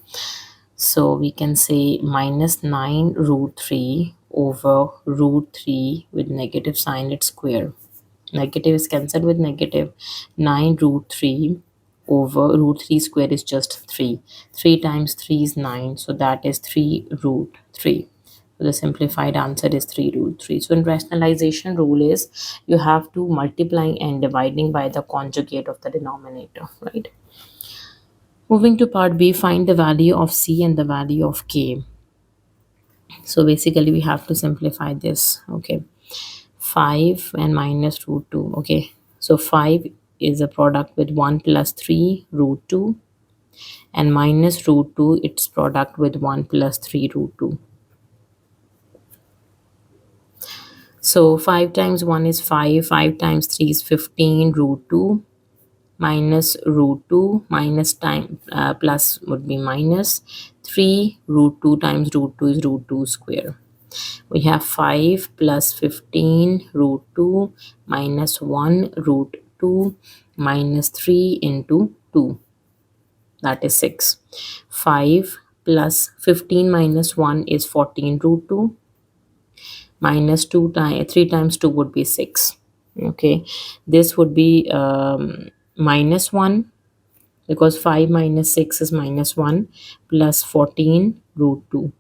Speaker 1: So we can say minus 9 root 3 over root 3 with negative sign its square. Negative is cancelled with negative. 9 root 3 over root 3 square is just 3. 3 times 3 is 9. So that is 3 root 3. So the simplified answer is 3 root 3. So in rationalization rule is you have to multiplying and dividing by the conjugate of the denominator, right? Moving to part B, find the value of C and the value of K. So basically we have to simplify this. Okay, 5 and minus root 2. Okay, so 5 is a product with 1 plus 3 root 2 and minus root 2 its product with 1 plus 3 root 2. So 5 times 1 is 5. 5 times 3 is 15 root 2 minus root 2 minus time plus would be minus 3 root 2 times root 2 is root 2 square. We have 5 plus 15 root 2 minus 1 root 2 minus 3 into 2, that is 6. 5 plus 15 minus 1 is 14 root 2 minus 2 times 3 times 2 would be 6. Okay, this would be minus 1 because 5 minus 6 is minus 1 plus 14 root 2.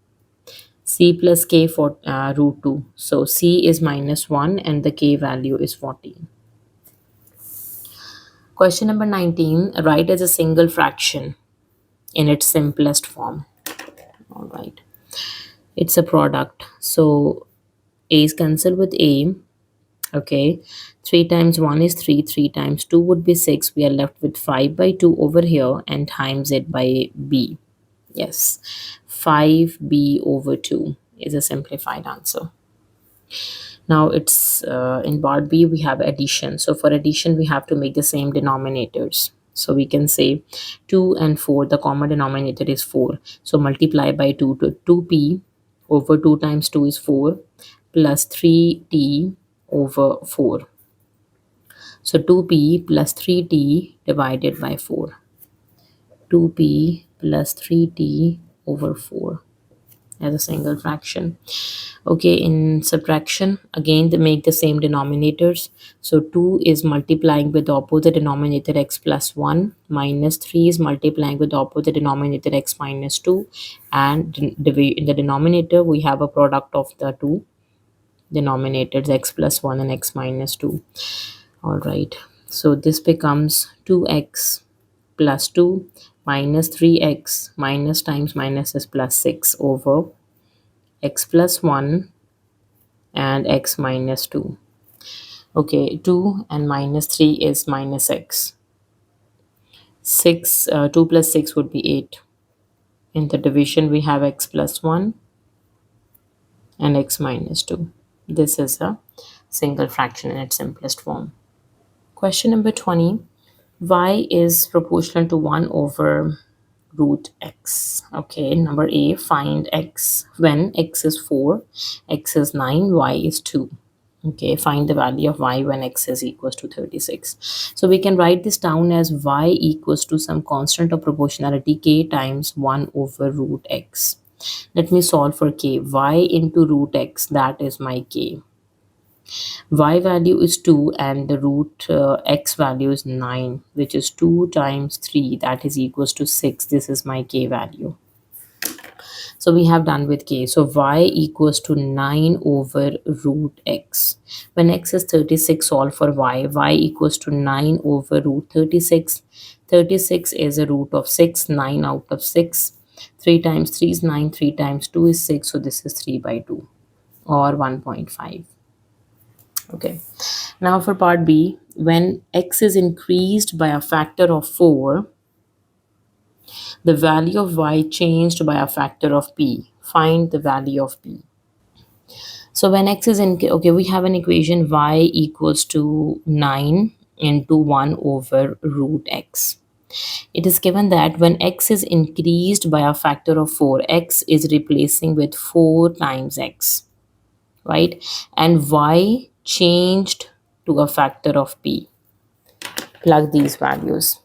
Speaker 1: C plus K for root 2. So C is minus 1 and the K value is 14. Question number 19. Write as a single fraction in its simplest form. All right. It's a product. So a is cancelled with a. Okay, 3 times 1 is 3, 3 times 2 would be 6. We are left with 5 by 2 over here and times it by b. Yes, 5b over 2 is a simplified answer. Now it's in part B, we have addition. So for addition, we have to make the same denominators. So we can say 2 and 4, the common denominator is 4. So multiply by 2 to 2p over 2 times 2 is 4 plus 3t over 4. So 2p plus 3t divided by 4. 2p plus 3t over 4 as a single fraction. Okay, in subtraction, again they make the same denominators. So 2 is multiplying with the opposite denominator x plus 1, minus 3 is multiplying with the opposite denominator x minus 2, and in the denominator we have a product of the two denominators x plus 1 and x minus 2. All right, so this becomes 2x plus 2 minus 3x minus times minus is plus 6 over x plus 1 and x minus 2. Okay, 2 and minus 3 is minus x. 2 plus 6 would be 8. In the division, we have x plus 1 and x minus 2. This is a single fraction in its simplest form. Question number 20. Y is proportional to 1 over root x. Okay, number A, find x when x is 4, x is 9, y is 2. Okay, find the value of y when x is equals to 36. So we can write this down as y equals to some constant of proportionality k times 1 over root x. Let me solve for k. Y into root x, that is my k. Y value is 2 and the root x value is 9, which is 2 times 3, that is equals to 6. This is my k value. So we have done with k. So y equals to 9 over root x. When x is 36, solve for y. Y equals to 9 over root 36. 36 is a root of 6, 9 out of 6. 3 times 3 is 9, 3 times 2 is 6. So this is 3 by 2 or 1.5. Okay. Now for part B, when x is increased by a factor of 4, the value of y changed by a factor of p. Find the value of p. So when x is in, okay, we have an equation y equals to 9 into 1 over root x. It is given that when x is increased by a factor of 4, x is replacing with 4 times x, right? And y changed to a factor of p. Plug these values.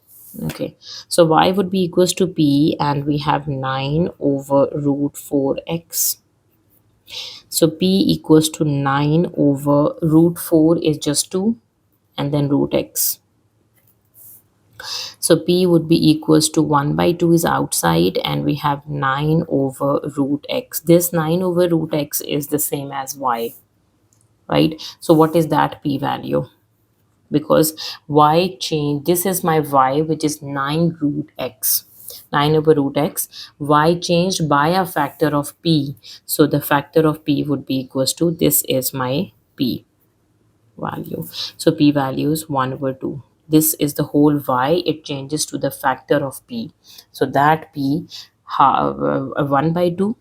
Speaker 1: Okay, so y would be equals to p, and we have 9 over root 4x. So p equals to 9 over root 4 is just 2, and then root x. So p would be equals to 1 by 2 is outside, and we have 9 over root x. This 9 over root x is the same as y, right? So what is that p value? Because y change, this is my y, which is 9 root x. 9 over root x, y changed by a factor of p. So the factor of p would be equals to, this is my p value. So p value is 1 over 2. This is the whole y, it changes to the factor of p. So that p, 1 by 2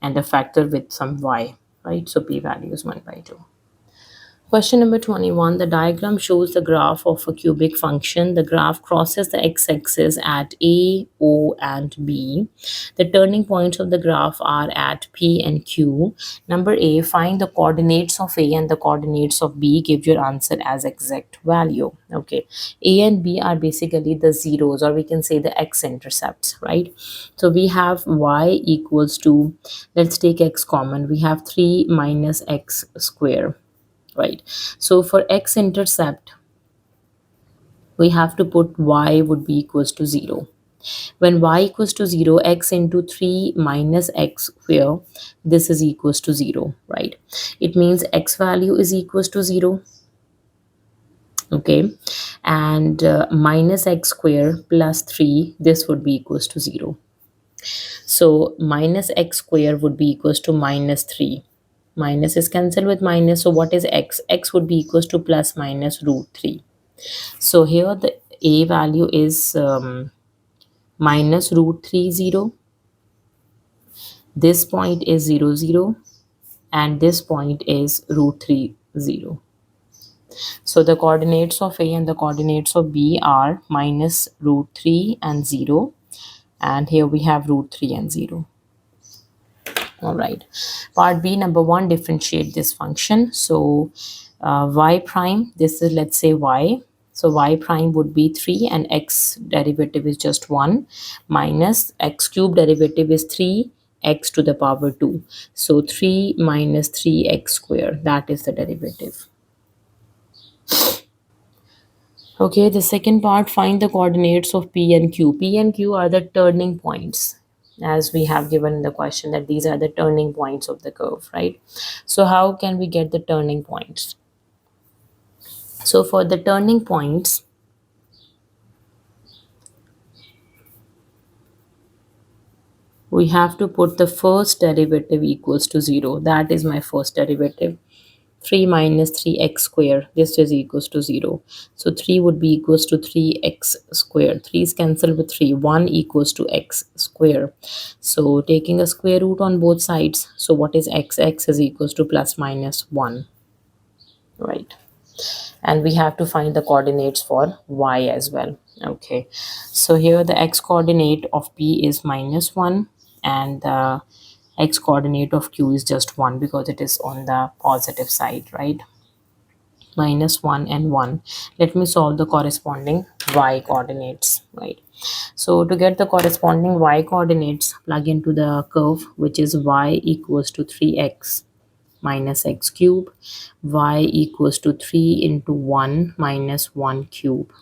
Speaker 1: and a factor with some y, right? So p value is 1 by 2. Question number 21. The diagram shows the graph of a cubic function. The graph crosses the x-axis at A, O, and B. The turning points of the graph are at P and Q. Number A, find the coordinates of A and the coordinates of B. Give your answer as exact value. Okay. A and B are basically the zeros, or we can say the x-intercepts, right? So we have y equals to, let's take x common. We have 3 minus x square. Right, so for x-intercept we have to put y would be equals to 0. When y equals to 0, x into 3 minus x square, this is equals to 0, right? It means x value is equals to 0. Okay, and minus x square plus 3, this would be equals to 0. So minus x square would be equals to minus 3. Minus is cancelled with minus. So what is x? X would be equals to plus minus root 3. So here the a value is minus root 3 0. This point is 0 0, and this point is root 3 0. So the coordinates of a and the coordinates of b are minus root 3 and 0, and here we have root 3 and 0. All right, part b, number 1, differentiate this function. So y prime, this is, let's say, y. So y prime would be 3 and x derivative is just 1, minus x cube derivative is 3 x to the power 2. So 3 minus 3x square, that is the derivative. Okay, the second part, find the coordinates of P and Q. P and Q are the turning points, as we have given in the question that these are the turning points of the curve, right? So how can we get the turning points? So for the turning points, we have to put the first derivative equals to 0. That is my first derivative. 3 minus 3x square, this is equals to 0. So 3 would be equals to 3x square. 3 is cancelled with 3. 1 equals to x square. So taking a square root on both sides. So what is x? X is equals to plus minus 1. Right. And we have to find the coordinates for y as well. Okay. So here the x coordinate of p is minus 1, and the x coordinate of q is just 1 because it is on the positive side, right? Minus 1 and 1. Let me solve the corresponding y coordinates, right? So to get the corresponding y coordinates, plug into the curve, which is y equals to 3x minus x cube, y equals to 3 into 1 minus 1 cube.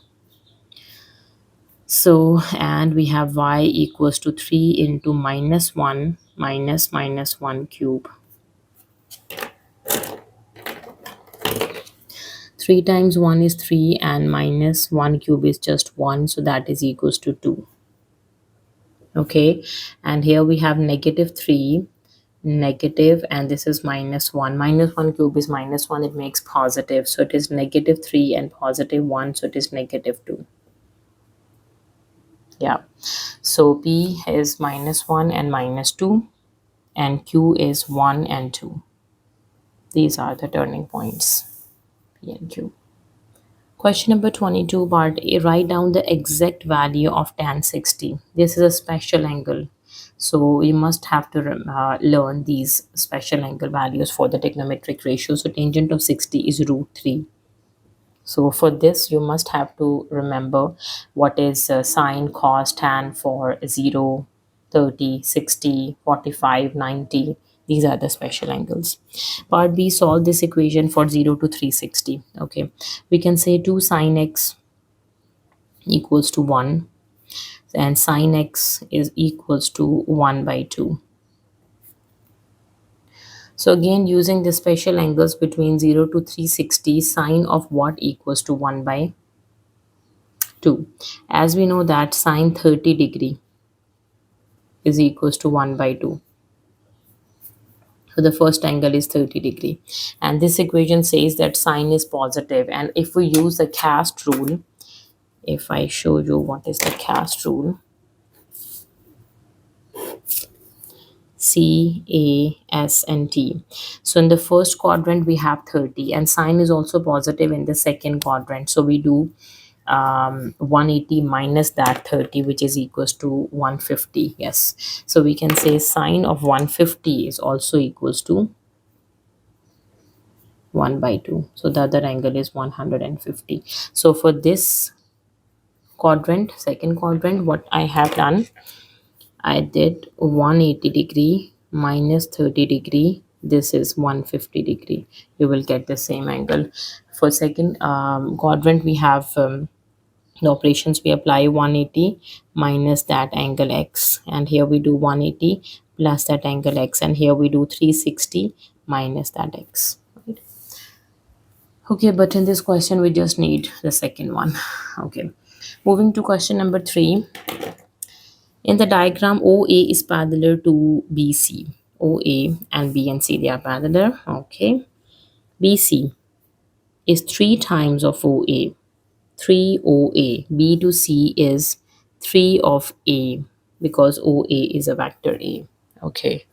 Speaker 1: So, and we have y equals to 3 into minus 1 minus minus 1 cube. 3 times 1 is 3 and minus 1 cube is just 1, so that is equals to 2. Okay, and here we have negative 3, negative, and this is minus 1. Minus 1 cube is minus 1, it makes positive, so it is negative 3 and positive 1, so it is negative 2. Yeah, so P is minus 1 and minus 2, and Q is 1 and 2. These are the turning points, P and Q. Question number 22, part A, write down the exact value of tan 60. This is a special angle. So you must have to learn these special angle values for the trigonometric ratio. So tangent of 60 is root 3. So for this, you must have to remember what is sine, cos, tan for 0, 30, 60, 45, 90. These are the special angles. Part B, solve this equation for 0 to 360. Okay, we can say 2 sine x equals to 1, and sine x is equals to 1 by 2. So again, using the special angles between 0 to 360, sine of what equals to 1 by 2. As we know that sine 30 degree is equals to 1 by 2. So the first angle is 30 degree. And this equation says that sine is positive. And if we use the cast rule, if I show you what is the cast rule, C, A, S, and T. So in the first quadrant, we have 30, and sine is also positive in the second quadrant. So we do 180 minus that 30, which is equals to 150. Yes, so we can say sine of 150 is also equals to 1 by 2. So the other angle is 150. So for this quadrant, second quadrant, what I have done, I did 180 degree minus 30 degree. This is 150 degree. You will get the same angle. For second quadrant, we have the operations, we apply 180 minus that angle x, and here we do 180 plus that angle x, and here we do 360 minus that x. Right? Okay, but in this question we just need the second one. Okay, moving to question number 3. In the diagram, OA is parallel to BC. OA and B and C, they are parallel. Okay. BC is 3 times of OA. 3 OA. B to C is 3 of A because OA is a vector A. Okay.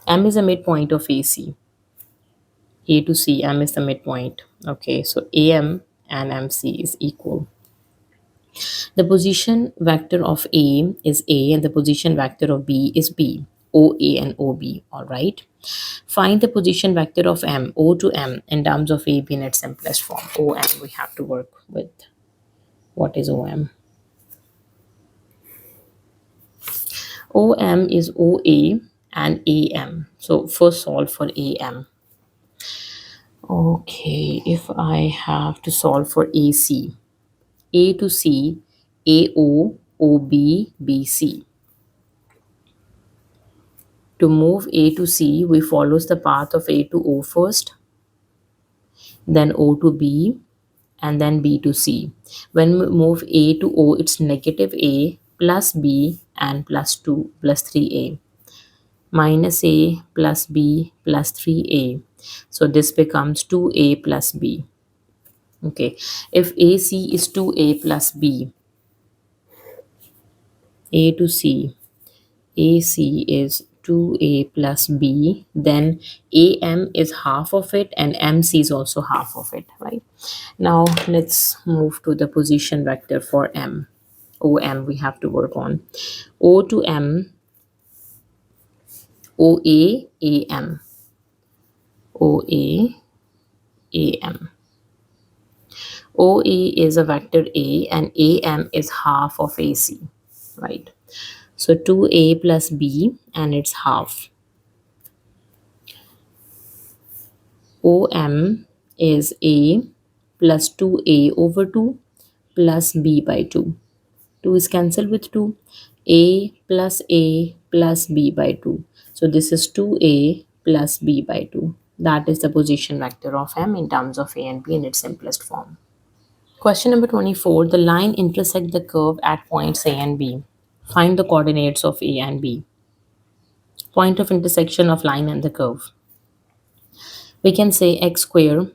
Speaker 1: M is the midpoint of AC. A to C, M is the midpoint. Okay, so AM and MC is equal. The position vector of A is A and the position vector of B is B. OA and OB, all right. Find the position vector of M, O to M, in terms of AB in its simplest form. OM, we have to work with. What is OM? OM is OA and AM. So first solve for AM. Okay, if I have to solve for AC, A to C, AO, OB, BC. To move A to C, we follows the path of A to O first, then O to B, and then B to C. When we move A to O, it's negative A plus B and plus 2 plus 3A. Minus A plus B plus 3A. So this becomes 2A plus B. Okay, if AC is 2A plus B, A to C, AC is 2A plus B, then AM is half of it and MC is also half of it, right? Now let's move to the position vector for M. OM we have to work on. O to M, OA, AM. OA, AM. OA is a vector A and AM is half of AC, right? So 2A plus B and it's half. OM is A plus 2A over 2 plus B by 2. 2 is cancelled with 2. A plus B by 2. So this is 2A plus B by 2. That is the position vector of M in terms of A and B in its simplest form. Question number 24. The line intersect the curve at points A and B. Find the coordinates of A and B. Point of intersection of line and the curve. We can say x square,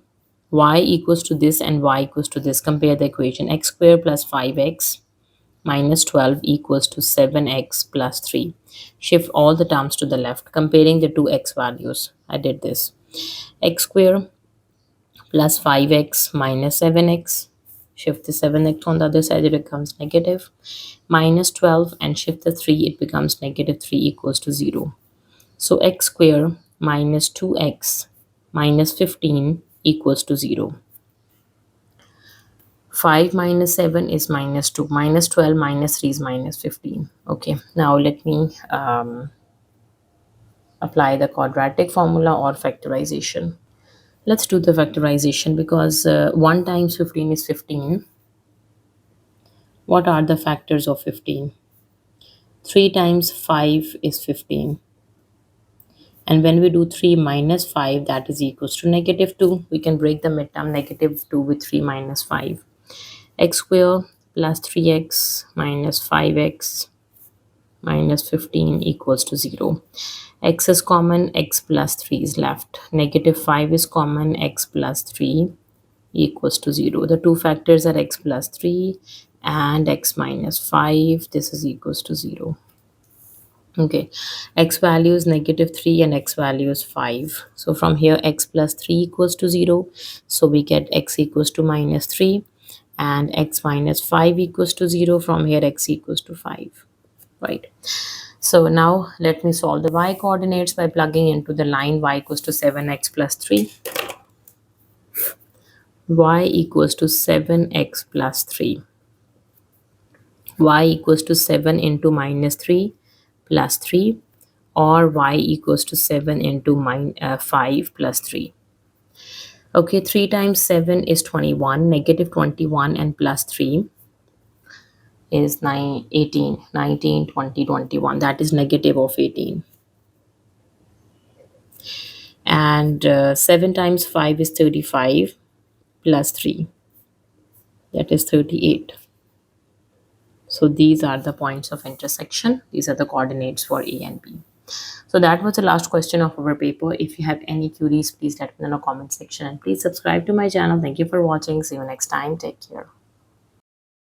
Speaker 1: y equals to this and y equals to this. Compare the equation. X square plus 5x minus 12 equals to 7x plus 3. Shift all the terms to the left. Comparing the two x values. I did this. X square plus 5x minus 7x. Shift the 7x on the other side, it becomes negative. Minus 12 and shift the 3, it becomes negative 3 equals to 0. So x square minus 2x minus 15 equals to 0. 5 minus 7 is minus 2. Minus 12 minus 3 is minus 15. Okay, now let me apply the quadratic formula or factorization. Let's do the factorization because 1 times 15 is 15. What are the factors of 15? 3 times 5 is 15. And when we do 3 minus 5, that is equals to negative 2. We can break the midterm negative 2 with 3 minus 5. X square plus 3x minus 5x minus 15 equals to 0. X is common, x plus 3 is left. Negative 5 is common, x plus 3 equals to 0. The two factors are x plus 3 and x minus 5. This is equals to 0. Okay, x value is negative 3 and x value is 5. So from here x plus 3 equals to 0. So we get x equals to minus 3 and x minus 5 equals to 0. From here x equals to 5, right? So now let me solve the y coordinates by plugging into the line y equals to 7x plus 3. Y equals to 7x plus 3. Y equals to 7 into minus 3 plus 3, or y equals to 7 into 5 plus 3. Okay, 3 times 7 is 21. Negative 21 and plus 3 is 9, 18, 19, 20, 21. That is negative of 18. And 7 times 5 is 35 plus 3. That is 38. So these are the points of intersection. These are the coordinates for A and B. So that was the last question of our paper. If you have any queries, please let me know in the comment section, and please subscribe to my channel. Thank you for watching. See you next time. Take care.